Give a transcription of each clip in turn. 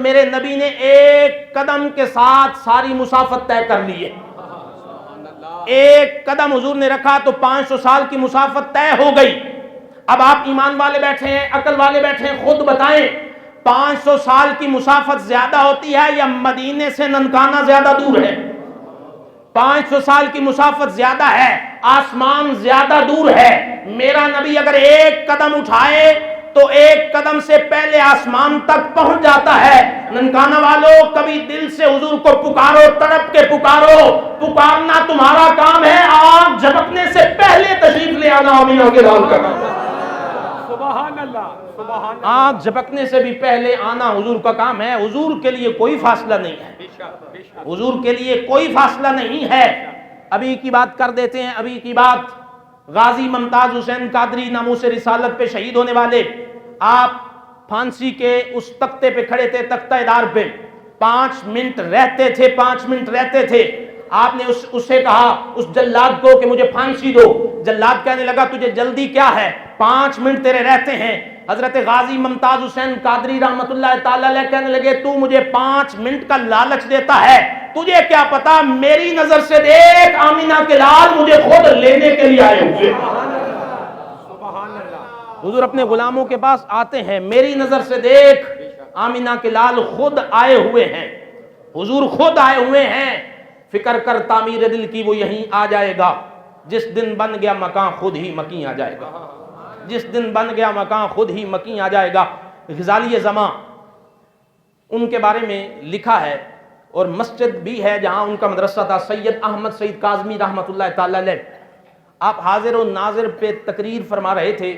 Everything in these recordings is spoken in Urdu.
میرے نبی نے ایک قدم کے ساتھ ساری مسافت طے کر لی ہے. ایک قدم حضور نے رکھا تو 500 سال کی مسافت طے ہو گئی. اب آپ ایمان والے بیٹھے ہیں, عقل والے بیٹھے ہیں, خود بتائیں 500 سال کی مسافت زیادہ ہوتی ہے یا مدینے سے ننکانہ زیادہ دور ہے؟ 500 سال کی مسافت زیادہ ہے, آسمان زیادہ دور ہے. میرا نبی اگر ایک قدم اٹھائے تو ایک قدم سے پہلے آسمان تک پہنچ جاتا ہے. ننکانہ والوں, کبھی دل سے حضور کو پکارو, تڑپ کے پکارو. پکارنا تمہارا کام ہے, آنکھ جھپکنے سے پہلے تشریف لے آنا آمینہ کے لال کا کام. سبحان اللہ, سبحان اللہ. آنکھ جھپکنے سے بھی پہلے آنا حضور کا کام ہے. حضور کے لیے کوئی فاصلہ نہیں ہے, حضور کے لیے کوئی فاصلہ نہیں ہے. ابھی کی بات کر دیتے ہیں, ابھی کی بات. غازی ممتاز حسین قادری ناموس رسالت پہ شہید ہونے والے, آپ پھانسی کے اس تختے پہ کھڑے تھے, تختہ دار پہ 5 منٹ رہتے تھے, 5 منٹ رہتے تھے. آپ نے اس سے کہا, اس جلاد کو, کہ مجھے پھانسی دو. جلاد کہنے لگا تجھے جلدی کیا ہے, 5 منٹ تیرے رہتے ہیں. حضرت غازی ممتاز حسین قادری رحمت اللہ تعالی علیہ کہنے لگے تو مجھے 5 منٹ کا لالچ دیتا ہے, تجھے کیا پتا, میری نظر سے دیکھ آمینہ کے لال مجھے خود لینے کے لیے آئے ہوئے. حضور اپنے غلاموں کے پاس آتے ہیں, میری نظر سے دیکھ آمینہ کے لال خود آئے ہوئے ہیں, حضور خود آئے ہوئے ہیں. فکر کر تعمیر دل کی وہ یہیں آ جائے گا, جس دن بن گیا مکان خود ہی مکیں آ جائے گا, جس دن بن گیا مکان خود ہی مکیں آ جائے گا. غزالی زمان ان کے بارے میں لکھا ہے, اور مسجد بھی ہے جہاں ان کا مدرسہ تھا, سید احمد سعید کاظمی رحمت اللہ تعالی علیہ. آپ حاضر و ناظر پہ تقریر فرما رہے تھے,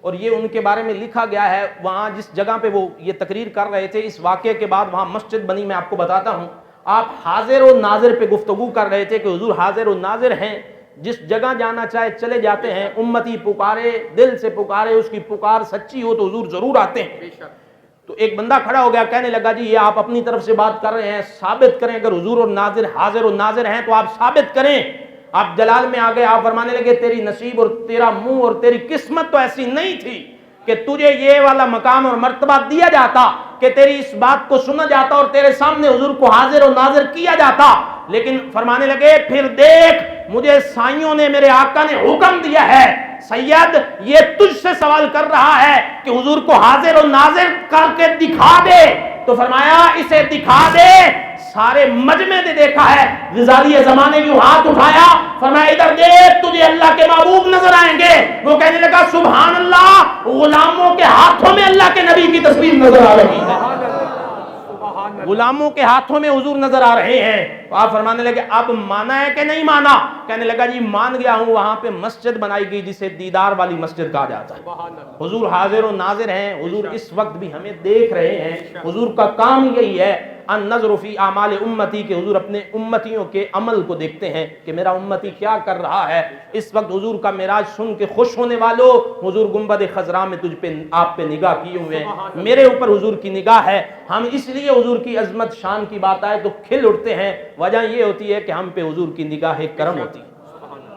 اور یہ ان کے بارے میں لکھا گیا ہے. وہاں جس جگہ پہ وہ یہ تقریر کر رہے تھے, اس واقعے کے بعد وہاں مسجد بنی, میں آپ کو بتاتا ہوں. آپ حاضر و ناظر پہ گفتگو کر رہے تھے کہ حضور حاضر و ناظر ہیں, جس جگہ جانا چاہے چلے جاتے ہیں. امتی پکارے, دل سے پکارے, اس کی پکار سچی ہو تو حضور ضرور آتے ہیں. تو ایک بندہ کھڑا ہو گیا, کہنے لگا جی یہ آپ اپنی طرف سے بات کر رہے ہیں, ثابت کریں. اگر حضور اور ناظر حاضر و ناظر ہیں تو آپ ثابت کریں. آپ جلال میں آ گئے, آپ فرمانے لگے تیری نصیب اور تیرا منہ اور تیری قسمت تو ایسی نہیں تھی کہ تجھے یہ والا مقام اور مرتبہ دیا جاتا, کہ تیری اس بات کو سنا جاتا اور تیرے سامنے حضور کو حاضر و ناظر کیا جاتا. لیکن فرمانے لگے پھر دیکھ, مجھے سائیوں نے, میرے آقا نے حکم دیا ہے, سید یہ تجھ سے سوال کر رہا ہے کہ حضور کو حاضر و ناظر کر کے دکھا دے. تو فرمایا اسے دکھا دے. سارے مجمع نے دیکھا ہے. غزالی زمانے یوں ہاتھ اٹھایا, فرمایا ادھر دیکھ, تجھے اللہ کے محبوب نظر آئیں گے. وہ کہنے لگا سبحان اللہ, غلاموں کے ہاتھوں میں اللہ کے نبی کی تصویر نظر آ رہی ہے, غلاموں کے ہاتھوں میں حضور نظر آ رہے ہیں. تو آپ فرمانے لگے اب مانا ہے کہ نہیں مانا؟ کہنے لگا جی مان گیا ہوں. وہاں پہ مسجد بنائی گئی جسے دیدار والی مسجد کہا جاتا ہے. حضور حاضر و ناظر ہیں, حضور اس وقت بھی ہمیں دیکھ رہے ہیں. حضور کا کام یہی ہے النظر فی اعمال امتی, کے حضور اپنے امتیوں کے عمل کو دیکھتے ہیں کہ میرا امتی کیا کر رہا ہے. اس وقت حضور کا معراج سن کے خوش ہونے والوں, حضور گنبد خضراء میں تجھ پہ, آپ پہ نگاہ کیے ہوئے ہیں, میرے اوپر حضور کی نگاہ ہے. ہم اس لیے حضور کی عظمت شان کی بات آئے تو کھل اٹھتے ہیں. وجہ یہ ہوتی ہے کہ ہم پہ حضور کی نگاہ کرم ہوتی ہے,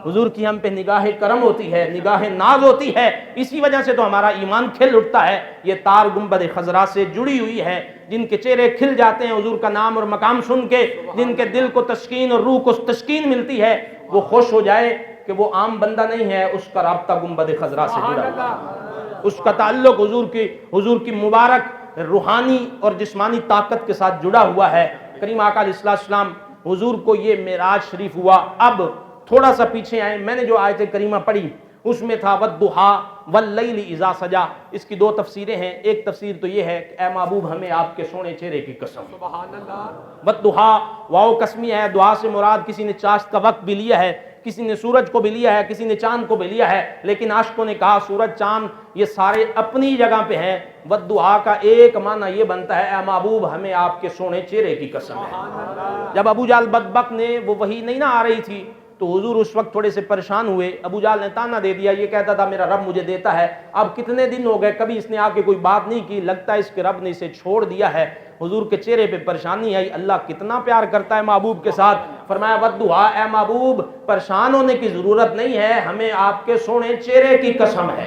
حضور کی ہم پہ نگاہ کرم ہوتی ہے, نگاہ ناز ہوتی ہے. اسی وجہ سے تو ہمارا ایمان کھل اٹھتا ہے. یہ تار گنبد خضراء سے جڑی ہوئی ہے. جن کے چہرے کھل جاتے ہیں حضور کا نام اور مقام سن کے, جن کے دل کو تسکین اور روح کو تسکین ملتی ہے, وہ خوش ہو جائے کہ وہ عام بندہ نہیں ہے, اس کا رابطہ گنبد خضراء سے جڑا ہوا ہے, اس کا تعلق حضور کی مبارک روحانی اور جسمانی طاقت کے ساتھ جڑا ہوا ہے. کریم آقا علیہ السلام حضور کو یہ معراج شریف ہوا. اب تھوڑا سا پیچھے آئے, میں نے جو آیت کریمہ پڑھی اس میں تھا والضحیٰ واللیل اذا سجا. اس کی 2 تفسیریں ہیں. ایک تفسیر تو یہ ہے کہ اے محبوب ہمیں آپ کے سونے چہرے کی قسم, سبحان اللہ. والضحیٰ واو قسمی ہے, دعا سے مراد کسی نے چاشت کا وقت بھی لیا ہے, کسی نے سورج کو بھی لیا ہے, کسی نے چاند کو بھی لیا ہے. لیکن عاشقوں نے کہا سورج چاند یہ سارے اپنی جگہ پہ ہیں. والضحیٰ کا ایک معنی یہ بنتا ہے اے محبوب ہمیں آپ کے سونے چہرے کی قسم ہے. جب ابو جہل بدبخت نے, وہ وحی نہیں نہ آ رہی تھی, تو حضور اس وقت تھوڑے سے پریشان ہوئے. ابو جہل نے تانا دے دیا, یہ کہتا تھا میرا رب مجھے دیتا ہے. اب کتنے دن ہو گئے, کبھی اس نے آ کے کوئی بات نہیں کی, لگتا ہے اس کے رب نے اسے چھوڑ دیا ہے. حضور کے چہرے پہ پریشانی آئی, اللہ کتنا پیار کرتا ہے محبوب کے ساتھ. فرمایا والضحیٰ اے محبوب پریشان ہونے کی ضرورت نہیں ہے, ہمیں آپ کے سونے چہرے کی قسم ہے,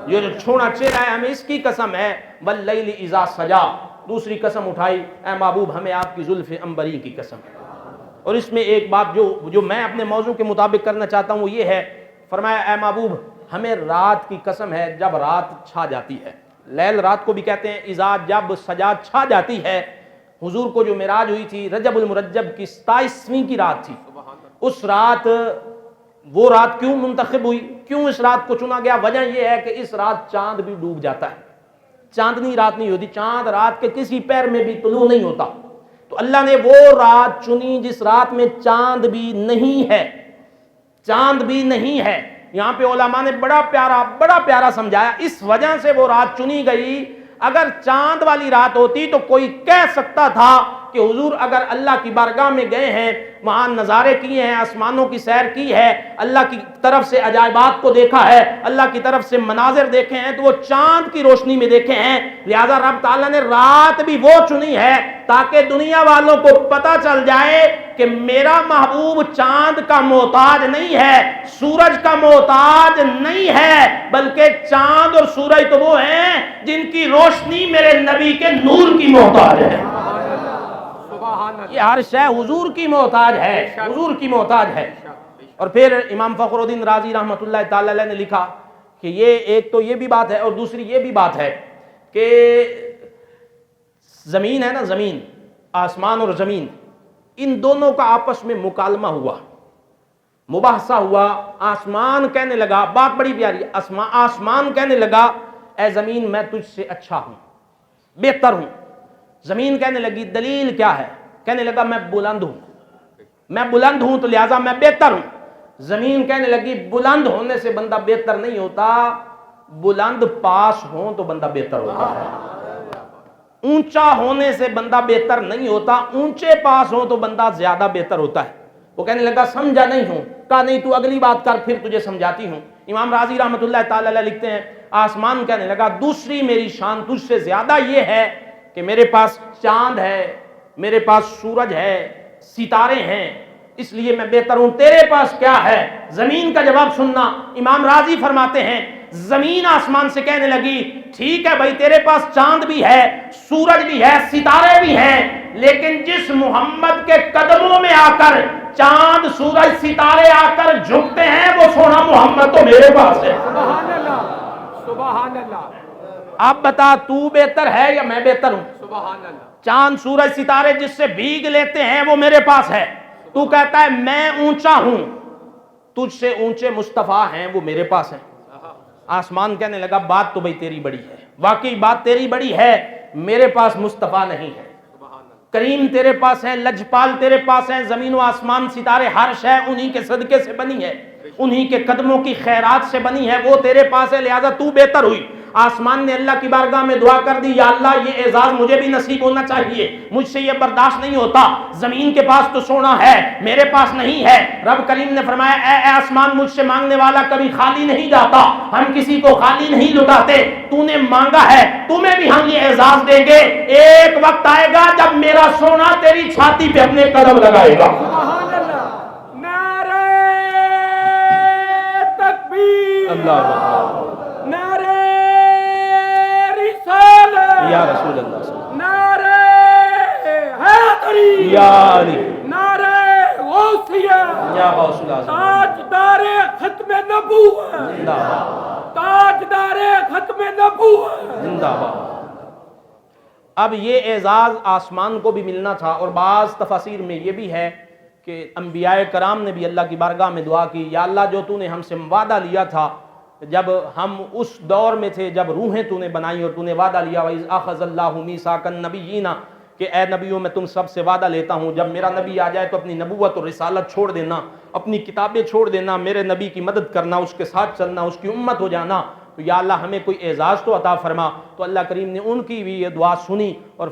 یہ جو چھوڑا چہرہ ہے ہمیں اس کی قسم ہے. واللیل اذا سجا, دوسری قسم اٹھائی، اے محبوب ہمیں آپ کی زلف عنبری کی قسم ہے۔ اور اس میں ایک بات جو میں اپنے موضوع کے مطابق کرنا چاہتا ہوں وہ یہ ہے، فرمایا اے محبوب ہمیں رات کی قسم ہے جب رات چھا جاتی ہے، لیل رات کو بھی کہتے ہیں، اذا جب سجا چھا جاتی ہے۔ حضور کو جو معراج ہوئی تھی رجب المرجب کی 27ویں کی رات تھی، اس رات، وہ رات کیوں منتخب ہوئی، کیوں اس رات کو چنا گیا؟ وجہ یہ ہے کہ اس رات چاند بھی ڈوب جاتا ہے، چاندنی رات نہیں ہوتی، چاند رات کے کسی پیر میں بھی طلوع نہیں ہوتا، تو اللہ نے وہ رات چنی جس رات میں چاند بھی نہیں ہے، چاند بھی نہیں ہے۔ یہاں پہ علماء نے بڑا پیارا سمجھایا، اس وجہ سے وہ رات چنی گئی۔ اگر چاند والی رات ہوتی تو کوئی کہہ سکتا تھا کہ حضور اگر اللہ کی بارگاہ میں گئے ہیں، وہاں نظارے کیے ہیں، آسمانوں کی سیر کی ہے، اللہ کی طرف سے عجائبات کو دیکھا ہے، اللہ کی طرف سے مناظر دیکھے ہیں، تو وہ چاند کی روشنی میں دیکھے ہیں، لہذا رب تعالیٰ نے رات بھی وہ چنی ہے تاکہ دنیا والوں کو پتہ چل جائے کہ میرا محبوب چاند کا محتاج نہیں ہے، سورج کا محتاج نہیں ہے، بلکہ چاند اور سورج تو وہ ہیں جن کی روشنی میرے نبی کے نور کی محتاج ہے۔ یہ ہر شے حضور کی محتاج ہے، حضور کی محتاج ہے۔ اور پھر امام فخر الدین رازی رحمۃ اللہ تعالی علیہ نے لکھا کہ یہ ایک تو یہ بھی بات ہے اور دوسری یہ بھی بات ہے کہ زمین ہے نا، زمین، آسمان اور زمین، ان دونوں کا آپس میں مکالمہ ہوا، مباحثہ ہوا۔ آسمان کہنے لگا، بات بڑی پیاری، آسمان کہنے لگا اے زمین میں تجھ سے اچھا ہوں، بہتر ہوں۔ زمین کہنے لگی دلیل کیا ہے؟ کہنے لگا میں بلند ہوں، میں بلند ہوں تو لہٰذا میں بہتر ہوں۔ زمین کہنے لگی بلند ہونے سے بندہ بہتر نہیں ہوتا، بلند پاس ہوں تو بندہ بہتر ہوتا ہے۔ اونچا ہونے سے بندہ بہتر نہیں ہوتا، اونچے پاس ہوں تو بندہ زیادہ بہتر ہوتا ہے۔ وہ کہنے لگا سمجھا نہیں ہوں، کہا نہیں تو اگلی بات کر پھر تجھے سمجھاتی ہوں۔ امام راضی رحمۃ اللہ تعالی علیہ لکھتے ہیں آسمان کہنے لگا دوسری میری شان تجھ سے زیادہ یہ ہے کہ میرے پاس چاند ہے، میرے پاس سورج ہے، ستارے ہیں، اس لیے میں بہتر ہوں، تیرے پاس کیا ہے؟ زمین کا جواب سننا، امام راضی فرماتے ہیں زمین آسمان سے کہنے لگی ٹھیک ہے بھائی تیرے پاس چاند بھی ہے، سورج بھی ہے، ستارے بھی ہیں، لیکن جس محمد کے قدموں میں آ کر چاند سورج ستارے آ کر جھکتے ہیں وہ سونا محمد تو میرے پاس ہے۔ سبحان اللہ، سبحان اللہ، اب بتا تو بہتر ہے یا میں بہتر ہوں؟ سبحان اللہ۔ چاند سورج ستارے جس سے بھیگ لیتے ہیں وہ میرے پاس ہے، تو کہتا ہے میں اونچا ہوں، تجھ سے اونچے مصطفیٰ ہیں وہ میرے پاس ہیں۔ آسمان کہنے لگا بات تو بھئی تیری بڑی ہے، واقعی بات تیری بڑی ہے، میرے پاس مصطفیٰ نہیں ہے۔ کریم تیرے پاس ہے، لجپال تیرے پاس ہے، زمین و آسمان ستارے ہر شے انہی کے صدقے سے بنی ہے، انہی کے قدموں کی خیرات سے بنی ہے، وہ تیرے پاس ہے، لہذا تو بہتر ہوئی۔ آسمان نے اللہ کی بارگاہ میں دعا کر دی یا اللہ یہ اعزاز مجھے بھی نصیب ہونا چاہیے، مجھ سے یہ برداشت نہیں ہوتا، زمین کے پاس تو سونا ہے میرے پاس نہیں ہے۔ رب کریم نے فرمایا اے آسمان مجھ سے مانگنے والا کبھی خالی نہیں جاتا، ہم کسی کو خالی نہیں لٹاتے، تو نے مانگا ہے تمہیں بھی ہم یہ اعزاز دیں گے، ایک وقت آئے گا جب میرا سونا تیری چھاتی پہ اپنے قدم لگائے گا۔ سبحان اللہ، نعرہ تکبیر، اللہ نعرہ رسالت، یا رسول اللہ صلی اللہ نعرہ حیدری، یا علی نعرہ غوثیہ، یا غوث العظم تاجدار ختم نبوت، زندہ باد، تاجدار ختم نبوت۔ زندہ باد۔ اب یہ اعزاز آسمان کو بھی ملنا تھا، اور بعض تفاسیر میں یہ بھی ہے کہ انبیاء کرام نے بھی اللہ کی بارگاہ میں دعا کی یا اللہ جو تو نے ہم سے وعدہ لیا تھا جب ہم اس دور میں تھے جب روحیں تو نے بنائی اور تو نے وعدہ لیا وَإِذْ أَخَذَ اللَّهُ مِيثَاقَ النَّبِيِّينَ کہ اے نبیوں میں تم سب سے وعدہ لیتا ہوں جب میرا نبی آ جائے تو اپنی نبوت اور رسالت چھوڑ دینا، اپنی کتابیں چھوڑ دینا، میرے نبی کی مدد کرنا، اس کے ساتھ چلنا، اس کی امت ہو جانا، تو یا اللہ ہمیں کوئی اعزاز تو عطا فرما۔ تو اللہ کریم نے ان کی بھی یہ دعا سنی اور